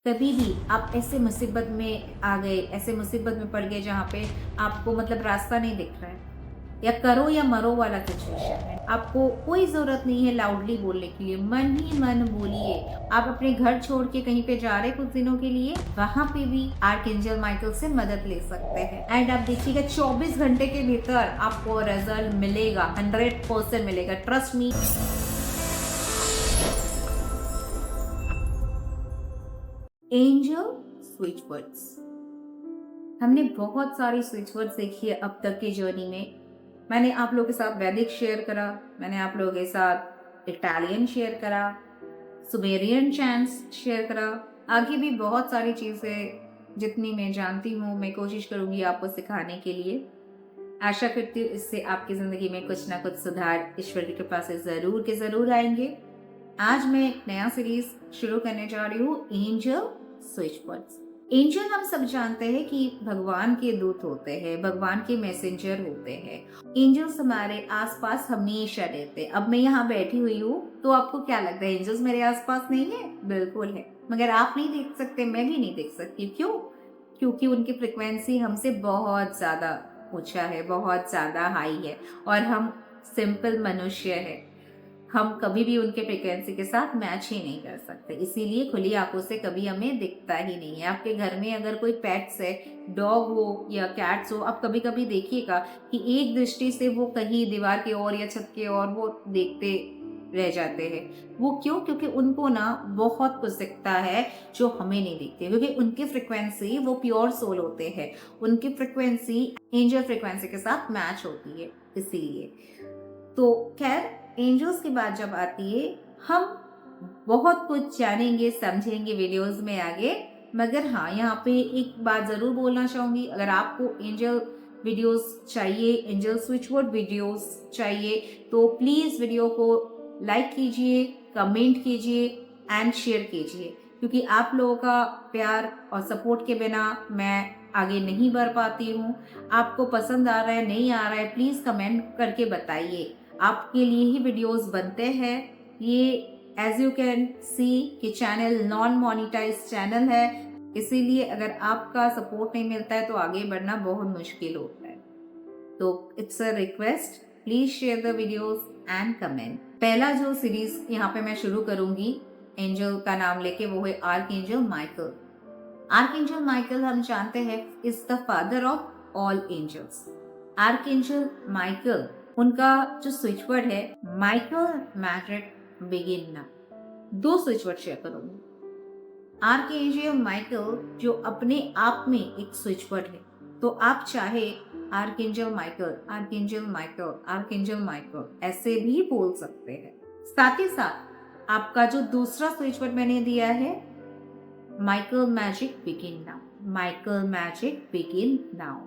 कभी भी आप ऐसे मुसीबत में आ गए, ऐसे मुसीबत में पड़ गए जहाँ पे आपको मतलब रास्ता नहीं दिख रहा है या करो या मरो वाला सिचुएशन है। आपको कोई ज़रूरत नहीं है लाउडली बोलने के लिए, मन ही मन बोलिए। आप अपने घर छोड़ के कहीं पे जा रहे हैं कुछ दिनों के लिए, वहाँ पे भी आर्कएंजल माइकल से मदद ले सकते हैं। एंड आप देखिएगा 24 घंटे के भीतर आपको रिजल्ट मिलेगा, 100% मिलेगा, trust me. Angel switch words, हमने बहुत सारी स्विच वर्ड्स देखी है अब तक की जर्नी में। मैंने आप लोगों के साथ वैदिक शेयर करा, मैंने आप लोगों के साथ इटालियन शेयर करा, सुमेरियन चैंट्स शेयर करा, आगे भी बहुत सारी चीज़ें जितनी मैं जानती हूँ मैं कोशिश करूँगी आपको सिखाने के लिए। आशा करती हूँ इससे आपकी ज़िंदगी में कुछ ना कुछ सुधार ईश्वर की कृपा से ज़रूर के ज़रूर आएंगे। आज मैं एक नया सीरीज शुरू करने जा रही हूँ, एंजल स्विच वर्ड्स। एंजल हम सब जानते हैं कि भगवान के दूत होते हैं, भगवान के मैसेंजर होते हैं। एंजल्स हमारे आसपास हमेशा रहते हैं। अब मैं यहाँ बैठी हुई हूँ तो आपको क्या लगता है एंजल्स मेरे आसपास नहीं है? बिल्कुल है, मगर आप नहीं देख सकते, मैं भी नहीं देख सकती। क्यों? क्योंकि उनकी फ्रिक्वेंसी हमसे बहुत ज्यादा ऊंचा है, बहुत ज्यादा हाई है, और हम सिंपल मनुष्य है। हम कभी भी उनके फ्रिक्वेंसी के साथ मैच ही नहीं कर सकते, इसीलिए खुली आंखों से कभी हमें दिखता ही नहीं है। आपके घर में अगर कोई पेट्स है, डॉग हो या कैट्स हो, आप कभी कभी देखिएगा कि एक दृष्टि से वो कहीं दीवार की ओर या छत की ओर वो देखते रह जाते हैं। वो क्यों? क्योंकि उनको ना बहुत कुछ दिखता है जो हमें नहीं दिखती, क्योंकि उनकी फ्रिक्वेंसी, वो प्योर सोल होते हैं, उनकी फ्रिक्वेंसी एंजल फ्रिक्वेंसी के साथ मैच होती है, इसीलिए। तो खैर, एंजल्स की बात जब आती है, हम बहुत कुछ जानेंगे समझेंगे वीडियोस में आगे। मगर हाँ, यहाँ पे एक बात ज़रूर बोलना चाहूँगी, अगर आपको एंजल वीडियोस चाहिए, एंजल स्विच वर्ड वीडियोस चाहिए, तो प्लीज़ वीडियो को लाइक कीजिए, कमेंट कीजिए एंड शेयर कीजिए, क्योंकि आप लोगों का प्यार और सपोर्ट के बिना मैं आगे नहीं बढ़ पाती हूँ। आपको पसंद आ रहा है, नहीं आ रहा है, प्लीज़ कमेंट करके बताइए। आपके लिए ही वीडियोस बनते हैं। ये एज यू कैन सी कि चैनल नॉन मोनिटाइज चैनल है, इसीलिए अगर आपका सपोर्ट नहीं मिलता है तो आगे बढ़ना बहुत मुश्किल होता है। तो it's a request, please share the videos and comment. पहला जो सीरीज यहाँ पे मैं शुरू करूंगी एंजल का नाम लेके, वो है आर्कएंजल माइकल। आर्कएंजल माइकल हम जानते हैं is the father of all angels. Archangel Michael, उनका जो स्विच वर्ड है, माइकल मैजिक बिगिन नाउ। दो स्विच वर्ड शेयर करूंगी। आर्कएंजल माइकल जो अपने आप में एक स्विच वर्ड है, तो आप चाहे archangel Michael, archangel Michael, archangel Michael ऐसे भी बोल सकते हैं। साथ ही साथ आपका जो दूसरा स्विच वर्ड मैंने दिया है, Michael magic begin now, Michael magic begin now,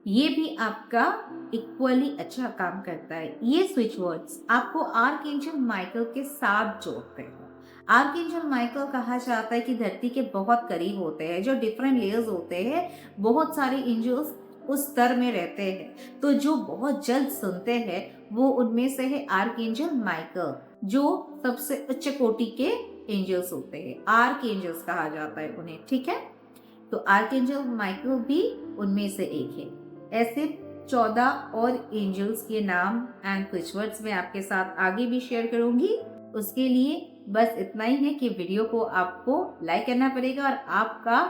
ये भी आपका इक्वली अच्छा काम करता है। ये स्विच वर्ड्स आपको आर्कएंजल माइकल के साथ जोड़ते हैं। आर्कएंजल माइकल कहा जाता है कि धरती के बहुत करीब होते हैं, जो डिफरेंट लेयर्स होते हैं, बहुत सारे एंजल्स उस स्तर में रहते हैं, तो जो बहुत जल्द सुनते हैं वो उनमें से है आर्कएंजल माइकल, जो सबसे उच्च कोटि के एंजल्स होते हैं, आर्क एंजल्स कहा जाता है उन्हें, ठीक है। तो आर्कएंजल माइकल भी उनमें से एक है। ऐसे 14 और एंजल्स के नाम एंड स्विच वर्ड्स मैं आपके साथ आगे भी शेयर करूंगी। उसके लिए बस इतना ही है कि वीडियो को आपको लाइक करना पड़ेगा और आपका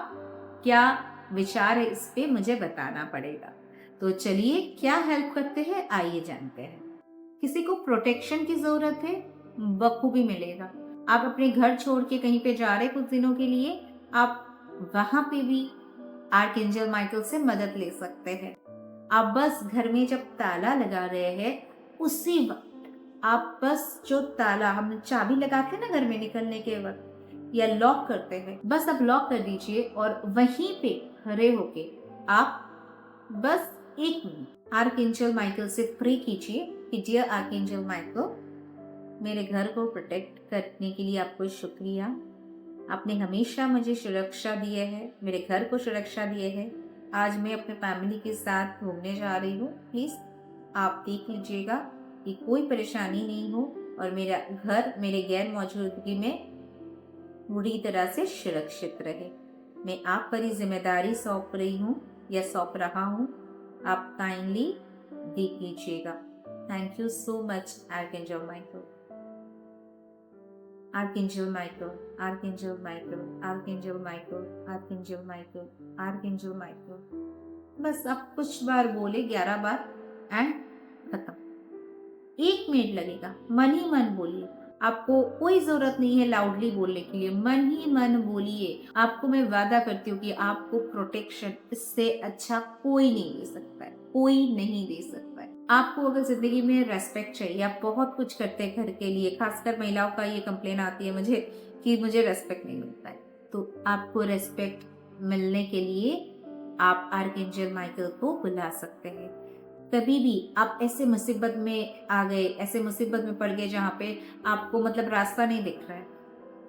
क्या विचार है इस पे मुझे बताना पड़ेगा। तो चलिए, क्या हेल्प करते हैं आइए जानते हैं। किसी को प्रोटेक्शन की जरूरत है, बखूबी मिलेगा। आप अपने घर छोड़ के कहीं पे जा रहे कुछ दिनों के लिए, आप वहां पे भी आर्कएंजल माइकल से मदद ले सकते हैं। आप बस घर में जब ताला लगा रहे हैं, उसी वक्त आप बस जो ताला हम चाबी लगाते हैं ना घर में निकलने के वक्त, या लॉक करते हैं, बस आप लॉक कर दीजिए और वहीं पे खड़े होके आप बस 1 मिनट आर्कएंजल माइकल से प्रे कीजिए कि डियर आर्कएंजल माइकल, मेरे घर को प्रोटेक्ट करने के लिए आपको शुक्रिया। आपने हमेशा मुझे सुरक्षा दिए है, मेरे घर को सुरक्षा दिए है। आज मैं अपने फैमिली के साथ घूमने जा रही हूँ, प्लीज आप देख लीजिएगा कि कोई परेशानी नहीं हो और मेरा घर मेरे गैर मौजूदगी में पूरी तरह से सुरक्षित रहे। मैं आप पर ही जिम्मेदारी सौंप रही हूँ या सौंप रहा हूँ, आप काइंडली देख लीजिएगा। Thank you so much archangel Michael. Archangel Michael, archangel Michael, archangel Michael, archangel Michael, archangel Michael. बस आप कुछ बार बोले, 11 बार, एंड खत्म। 1 मिनट लगेगा, मन ही मन बोलिए। आपको कोई जरूरत नहीं है लाउडली बोलने के लिए, मन ही मन बोलिए। आपको मैं वादा करती हूँ कि आपको प्रोटेक्शन इससे अच्छा कोई नहीं दे सकता है, कोई नहीं दे सकता है। आपको अगर जिंदगी में रेस्पेक्ट चाहिए, आप बहुत कुछ करते हैं घर के लिए, खासकर महिलाओं का ये कंप्लेन आती है मुझे कि मुझे रेस्पेक्ट नहीं मिलता है, तो आपको रेस्पेक्ट मिलने के लिए आप आर्कएंजल माइकल को बुला सकते हैं। कभी भी आप ऐसे मुसीबत में आ गए, ऐसे मुसीबत में पड़ गए जहाँ पे आपको मतलब रास्ता नहीं दिख रहा है,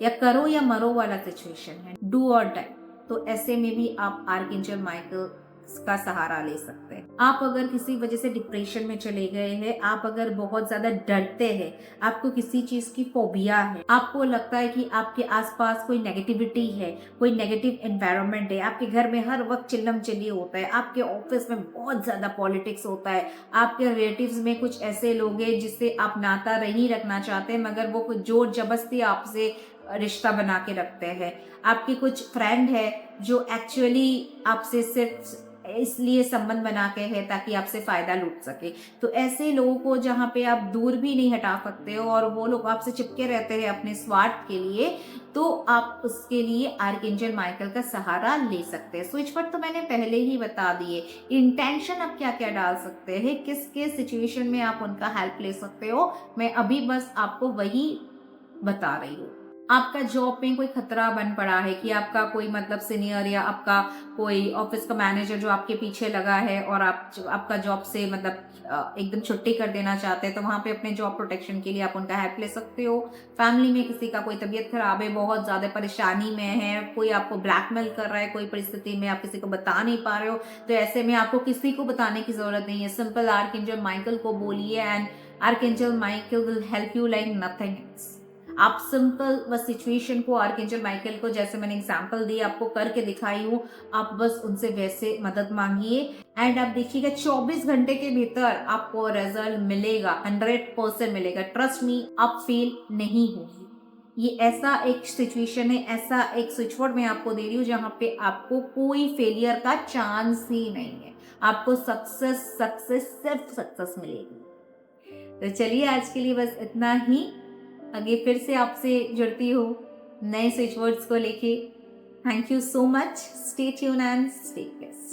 या करो या मरो वाला सिचुएशन है, डू और डाई, तो ऐसे में भी आप आर्कएंजल माइकल का सहारा ले सकते हैं। आप अगर किसी वजह से डिप्रेशन में चले गए हैं, आप अगर बहुत ज्यादा डरते हैं, आपको किसी चीज की फोबिया है, आपको लगता है कि आपके आसपास कोई नेगेटिविटी है, कोई नेगेटिव एनवायरनमेंट है, आपके घर में हर वक्त चिल्लम चिल्ली होता है, आपके ऑफिस में बहुत ज्यादा पॉलिटिक्स होता है, आपके रिलेटिव्स में कुछ ऐसे लोग हैं जिससे आप नाता नहीं रखना चाहते मगर वो कुछ जोर जबरदस्ती आपसे रिश्ता बना के रखते हैं, आपके कुछ फ्रेंड है जो एक्चुअली आपसे सिर्फ इसलिए संबंध बना के है ताकि आपसे फायदा लूट सके, तो ऐसे लोगों को जहाँ पे आप दूर भी नहीं हटा सकते हो और वो लोग आपसे चिपके रहते हैं अपने स्वार्थ के लिए, तो आप उसके लिए आर्कएंजल माइकल का सहारा ले सकते हैं। स्विच वर्ड तो मैंने पहले ही बता दिए, इंटेंशन आप क्या क्या डाल सकते हैं, किस किस सिचुएशन में आप उनका हेल्प ले सकते हो, मैं अभी बस आपको वही बता रही हूँ। आपका जॉब में कोई खतरा बन पड़ा है कि आपका कोई मतलब सीनियर या आपका कोई ऑफिस का मैनेजर जो आपके पीछे लगा है और आपका जॉब से मतलब एकदम छुट्टी कर देना चाहते हैं, तो वहां पे अपने जॉब प्रोटेक्शन के लिए आप उनका हेल्प ले सकते हो। फैमिली में किसी का कोई तबीयत खराब है, बहुत ज्यादा परेशानी में है, कोई आपको ब्लैकमेल कर रहा है, कोई परिस्थिति में आप किसी को बता नहीं पा रहे हो, तो ऐसे में आपको किसी को बताने की जरूरत नहीं है, सिंपल आर्कएंजल माइकल को बोलिए and archangel Michael will help you like nothing else. आप सिंपल बस सिचुएशन को आर्कएंजल माइकल को जैसे मैंने एग्जांपल दी आपको करके दिखाई हूँ, आप बस उनसे वैसे मदद मांगिए एंड आप देखिएगा 24 घंटे के भीतर आपको रिजल्ट मिलेगा, 100% मिलेगा। ट्रस्ट मी, आप फेल नहीं होगी। ये ऐसा एक सिचुएशन है, ऐसा एक स्विच वर्ड मैं आपको दे रही हूँ जहाँ पे आपको कोई फेलियर का चांस ही नहीं है, आपको सक्सेस सक्सेस सिर्फ सक्सेस मिलेगी। तो चलिए आज के लिए बस इतना ही, आगे फिर से आपसे जुड़ती हूँ नए स्विच वर्ड्स को लेके। Thank you so much, stay tune and stay blessed.